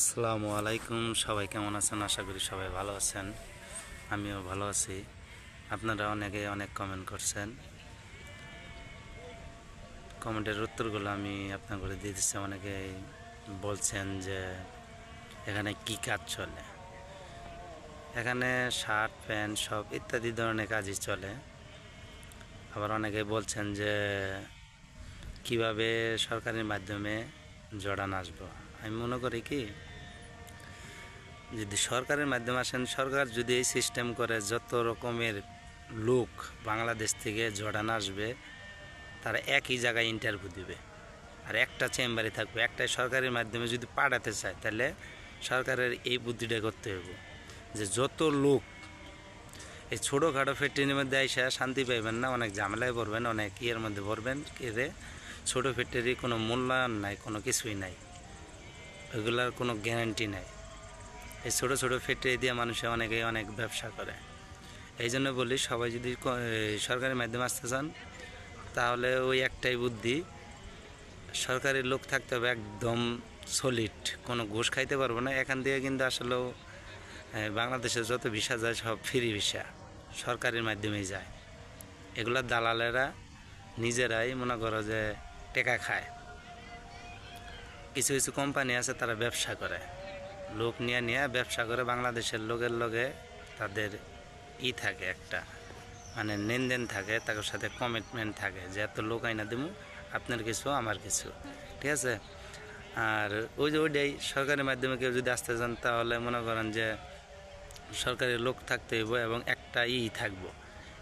আসসালামু আলাইকুম। সবাই কেমন আছেন? আশা করি সবাই ভালো আছেন। আমিও ভালো আছি। আপনারা অনেকে অনেক কমেন্ট করছেন। কমেন্টের উত্তরগুলো আমি আপনাদের দিয়ে দিচ্ছি। অনেকে বলছেন যে এখানে কি কাজ চলে। এখানে শার্ট প্যান্ট সব ইত্যাদি ধরনের কাজই চলে। আবার অনেকে বলছেন যে কিভাবে সরকারের মাধ্যমে জড়ান আসবো। আমি মনে করি কি, যদি সরকারের মাধ্যমে আসেন, সরকার যদি এই সিস্টেম করে যত রকমের লোক বাংলাদেশ থেকে জর্ডান আসবে তারা একই জায়গায় ইন্টারভিউ দিবে আর একটা চেম্বারে থাকবে, একটাই সরকারের মাধ্যমে যদি পাঠাতে চায় তাহলে সরকারের এই বুদ্ধিটা করতে হবে যে যত লোক এই ছোটোখাটো ফ্যাক্টরির মধ্যে আইসা শান্তি পাইবেন না, অনেক ঝামেলায় পড়বেন, অনেক ইয়ের মধ্যে পড়বেন। এতে ছোটো ফ্যাক্টরি কোনো মূল্যায়ন নাই, কোনো কিছুই নাই, ওইগুলার কোনো গ্যারান্টি নাই। এই ছোটো ছোটো ফ্যাক্টরি দিয়ে মানুষে অনেকেই অনেক ব্যবসা করে। এই জন্য বলি, সবাই যদি সরকারের মাধ্যমে আসতে চান তাহলে ওই একটাই বুদ্ধি, সরকারি লোক থাকতে হবে একদম সলিড, কোনো ঘুষ খাইতে পারবো না। এখান থেকে কিন্তু আসলেও বাংলাদেশে যত ভিসা যায় সব ফ্রি ভিসা, সরকারের মাধ্যমেই যায়। এগুলা দালালেরা নিজেরাই মনে করো যে টেকা খায়। কিছু কিছু কোম্পানি আছে তারা ব্যবসা করে, লোক নিয়ে নিয়ে ব্যবসা করে। বাংলাদেশের লোকের লগে তাদের থাকে একটা, মানে লেনদেন থাকে, তাদের সাথে কমিটমেন্ট থাকে যে এত লোক আইনা দেবো, আপনার কিছু আমার কিছু, ঠিক আছে। আর ওইটাই সরকারের মাধ্যমে কেউ যদি আসতে চান তাহলে মনে করেন যে সরকারি লোক থাকতে হইব এবং একটা থাকবো,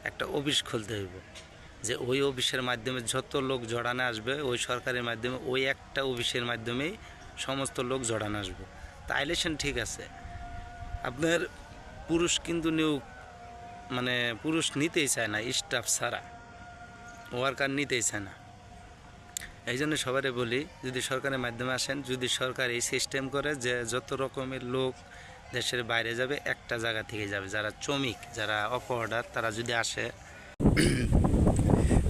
একটা অফিস খুলতে হইব, যে ওই অফিসের মাধ্যমে যত লোক জড়ানো আসবে ওই সরকারের মাধ্যমে ওই একটা অফিসের মাধ্যমেই সমস্ত লোক জড়ানো আসবে। তাইলে ঠিক আছে। আপনার পুরুষ কিন্তু মানে পুরুষ নিতেই চায় না, স্টাফ ছাড়া ওয়ার্কার নিতেই চায় না। এই জন্য সবাই বলি, যদি সরকারের মাধ্যমে আসেন, যদি সরকার এই সিস্টেম করে যে যত রকমের লোক দেশের বাইরে যাবে একটা জায়গা থেকে যাবে, যারা শ্রমিক, যারা অপঅর্ডার, তারা যদি আসে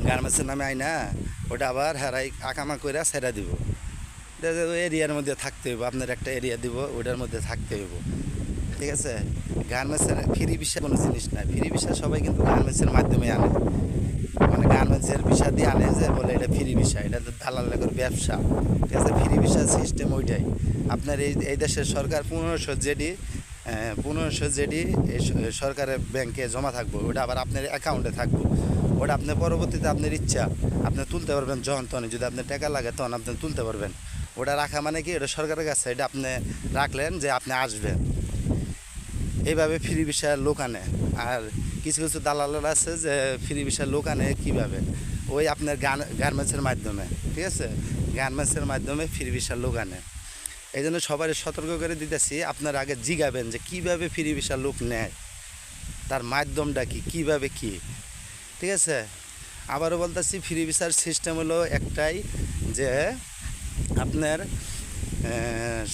গার্মেন্টসের নামে আইনা ওটা আবার হারাই আকামা করে ছেড়া দিব, এরিয়ার মধ্যে থাকতে হইব, আপনার একটা এরিয়া দিব, ওটার মধ্যে থাকতে হইব, ঠিক আছে। গার্মেন্টসের ফ্রি ভিসা কোনো জিনিস নাই। ফ্রি ভিসা সবাই কিন্তু গার্মেন্টসের মাধ্যমে আনে, মানে গার্মেন্টসের ভিসা দিয়ে আনে যে বলে এটা ফ্রি ভিসা, এটা তো দালালের ব্যবসা, ঠিক আছে। ফ্রি ভিসার সিস্টেম ওইটাই। আপনার এই দেশের সরকার 1500 জেডি সরকারের ব্যাংকে জমা থাকবো, ওটা আবার আপনার অ্যাকাউন্টে থাকবো। ওটা আপনার পরবর্তীতে আপনার ইচ্ছা আপনি তুলতে পারবেন, যখন তখন যদি আপনার টাকা লাগে তখন আপনি তুলতে পারবেন। ওটা রাখা মানে কি, ওটা সরকারের কাছে, এটা আপনি রাখলেন যে আপনি আসবেন। এইভাবে ফ্রি ভিসা লোক আনে। আর কিছু কিছু দালালের আছে যে ফ্রি ভিসা লোক আনে কীভাবে, ওই আপনার গার্মেন্টসের মাধ্যমে, ঠিক আছে। গার্মেন্টসের মাধ্যমে ফ্রি ভিসা লোক আনে। এই জন্য সবাই সতর্ক করে দিতেছি, আপনারা আগে জিগাবেন যে কীভাবে ফ্রি ভিসা লোক নেয়, তার মাধ্যমটা কি, কীভাবে কি, ঠিক আছে। আবারও বলতেছি, ফ্রি ভিসার সিস্টেম হলো একটাই, যে আপনার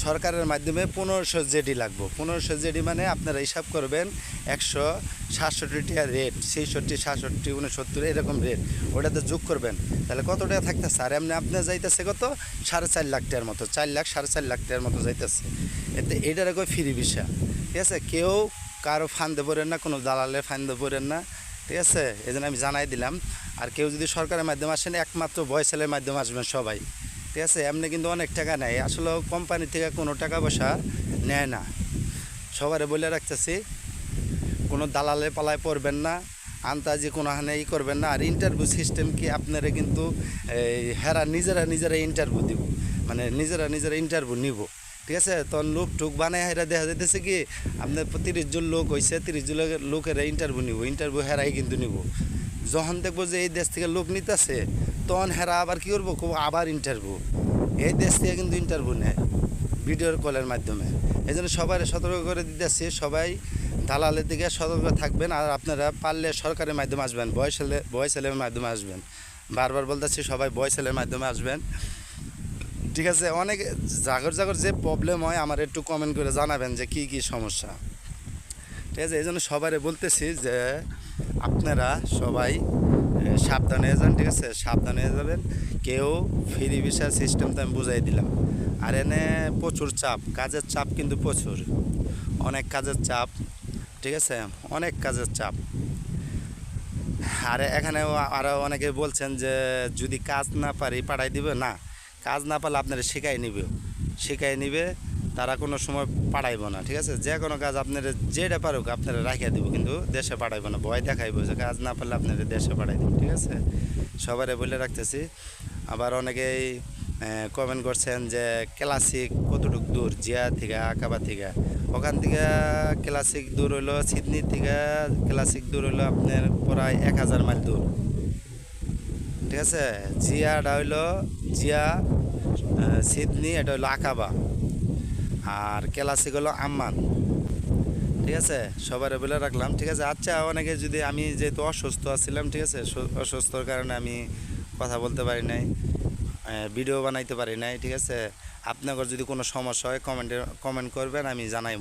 সরকারের মাধ্যমে 1500 জেডি লাগবে। 1500 জেডি মানে আপনারা হিসাব করবেন 167 টাকা রেট, 66, 67, 69 এরকম রেট, ওটাতে যোগ করবেন তাহলে কত টাকা থাকতেছে। আর এমনি আপনার যাইতেছে কত, 4.5 লাখ টাকার মতো, 4 লাখ 4.5 লাখ টাকার মতো যাইতেছে। এতে এটার কই ফ্রি ভিসা, ঠিক আছে। কেউ কারো ফান্দে পড়েন না, কোনো দালালে ফান্দে পড়েন না, ঠিক আছে। এই জন্য আমি জানাই দিলাম। আর কেউ যদি সরকারের মাধ্যমে আসেন, একমাত্র ভয়েসেলের মাধ্যমে আসবেন সবাই, ঠিক আছে। এমনি কিন্তু অনেক টাকা নেয়, আসলে কোম্পানি থেকে কোনো টাকা পয়সা নেয় না। সবারে বলে রাখতেছি, কোনো দালালে পালায় পড়বেন না, আন্তাজি কোনো হানে করবেন না। আর ইন্টারভিউ সিস্টেম কি, আপনারা কিন্তু হেরা নিজেরা ইন্টারভিউ দিব, মানে নিজেরা ইন্টারভিউ নিব, ঠিক আছে। তখন লোক টুক বানায় হেরা দেখা যাইতেছে কি, আপনার 30 জন লোক হয়েছে, 30 জন লোকেরা ইন্টারভিউ নিব, ইন্টারভিউ হেরাই কিন্তু নিব। যখন দেখবো যে এই দেশ থেকে লোক নিতেছে, তখন হেরা আবার কী করবো, আবার ইন্টারভিউ, এই দেশ থেকে কিন্তু ইন্টারভিউ নেয় ভিডিওর কলের মাধ্যমে। এই জন্য সবাই সতর্ক করে দিতেছি, সবাই দালালের দিকে সতর্ক থাকবেন। আর আপনারা পারলে সরকারের মাধ্যমে আসবেন, ভয়েসেলের মাধ্যমে আসবেন। বারবার বলতেছি, সবাই ভয়েসেলের মাধ্যমে আসবেন, ঠিক আছে। অনেক জাগর যে প্রবলেম হয় আমার একটু কমেন্ট করে জানাবেন যে কী কী সমস্যা, ঠিক আছে। এই জন্য সবাই বলতেছি যে আপনারা সবাই সাবধানে যান, ঠিক আছে, সাবধানে যাবেন। কেউ ফ্রি ভিসার সিস্টেম তো আমি বুঝাই দিলাম, আর এনে প্রচুর চাপ, কাজের চাপ কিন্তু প্রচুর, অনেক কাজের চাপ, ঠিক আছে, অনেক কাজের চাপ। আর এখানেও আরও অনেকে বলছেন যে যদি কাজ না পারি পাঠাই দিবে না, কাজ না পারলে আপনারা শিখাই নিবে, তারা কোনো সময় পাঠাইব না, ঠিক আছে। যে কোনো কাজ আপনারা যেটা পারুক আপনারা রাখিয়া দিব, কিন্তু দেশে পাঠাইব না, ভয় দেখাইব যে কাজ না পারলে আপনারা দেশে পাঠাই দিব, ঠিক আছে। সবারে বলে রাখতেছি। আবার অনেকেই কমেন্ট করছেন যে ক্লাসিক কতটুকু দূর জিয়া থেকে আকাবা থেকে, ওখান থেকে ক্লাসিক দূর হইলো সিডনি থেকে, ক্লাসিক দূর হইলো আপনার প্রায় 1000 মাইল দূর, ঠিক আছে। জিয়াটা হইলো জিয়া, সিডনি এটা হইলো আকাবা, আর ক্লাসিক হলো আম্মান, ঠিক আছে। সবারে বলে রাখলাম, ঠিক আছে। আচ্ছা, অনেকে যদি আমি যেহেতু অসুস্থ আছিলাম, ঠিক আছে, অসুস্থর কারণে আমি কথা বলতে পারি নাই, ভিডিও বানাইতে পারি নাই, ঠিক আছে। আপনাদের যদি কোনো সমস্যা হয় কমেন্ট করবেন, আমি জানাই।